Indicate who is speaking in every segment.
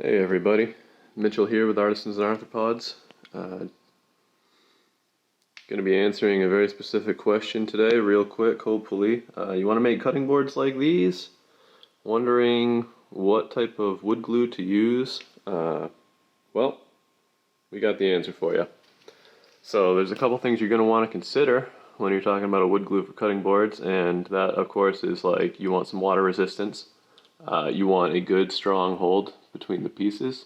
Speaker 1: Hey everybody, Mitchell here with Artisans and Arthropods. Going to be answering a very specific question today, real quick, hopefully. You want to make cutting boards like these? Wondering what type of wood glue to use? Well, we got the answer for you. So there's a couple things you're going to want to consider when you're talking about a wood glue for cutting boards, and that of course is like you want some water resistance. You want a good strong hold between the pieces.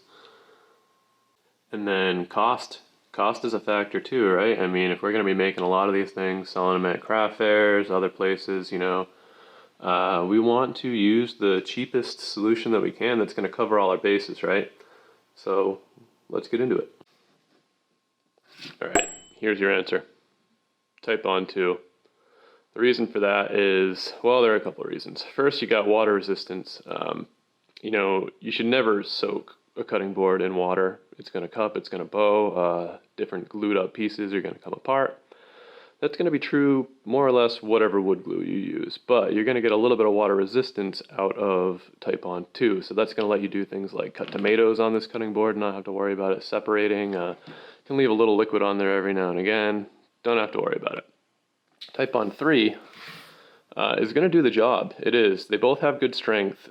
Speaker 1: And then cost. Cost is a factor too, right? I mean, if we're going to be making a lot of these things, selling them at craft fairs, other places, we want to use the cheapest solution that we can that's going to cover all our bases, right? So let's get into it. All right, here's your answer. Titebond 2. The reason for that is, well, there are a couple of reasons. First, you got water resistance. You should never soak a cutting board in water. It's going to cup, it's going to bow, different glued up pieces are going to come apart. That's going to be true more or less whatever wood glue you use, but you're going to get a little bit of water resistance out of Titebond 2, so that's going to let you do things like cut tomatoes on this cutting board and not have to worry about it separating. You can leave a little liquid on there every now and again, don't have to worry about it. Titebond 3 is going to do the job. It is. They both have good strength.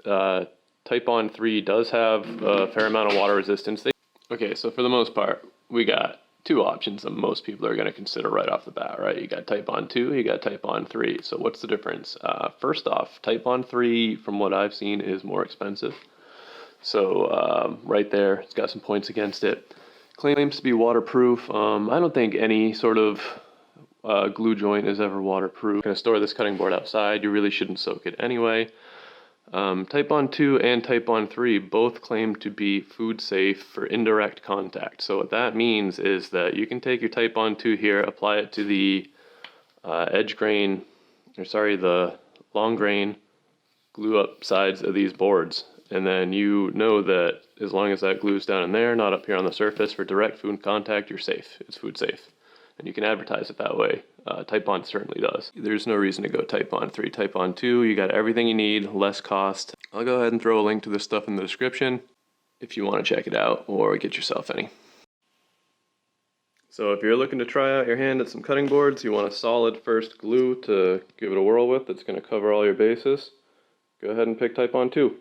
Speaker 1: Titebond 3 does have a fair amount of water resistance. Okay, so for the most part, we got two options that most people are going to consider right off the bat, right? You got Titebond 2, you got Titebond 3. So what's the difference? First off, Titebond 3, from what I've seen, is more expensive. So right there, it's got some points against it. Claims to be waterproof. I don't think any sort of glue joint is ever waterproof. You're going to store this cutting board outside, you really shouldn't soak it anyway. Titebond 2 and Titebond 3 both claim to be food safe for indirect contact. So what that means is that you can take your Titebond 2 here, apply it to the the long grain glue up sides of these boards. And then you know that as long as that glue's down in there, not up here on the surface for direct food contact, you're safe. It's food safe. And you can advertise it that way. Titebond certainly does. There's no reason to go Titebond 3. Titebond 2, you got everything you need, less cost. I'll go ahead and throw a link to this stuff in the description if you want to check it out or get yourself any. So if you're looking to try out your hand at some cutting boards, you want a solid first glue to give it a whirl with that's going to cover all your bases, go ahead and pick Titebond 2.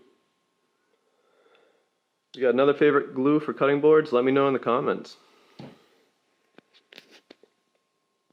Speaker 1: You got another favorite glue for cutting boards? Let me know in the comments.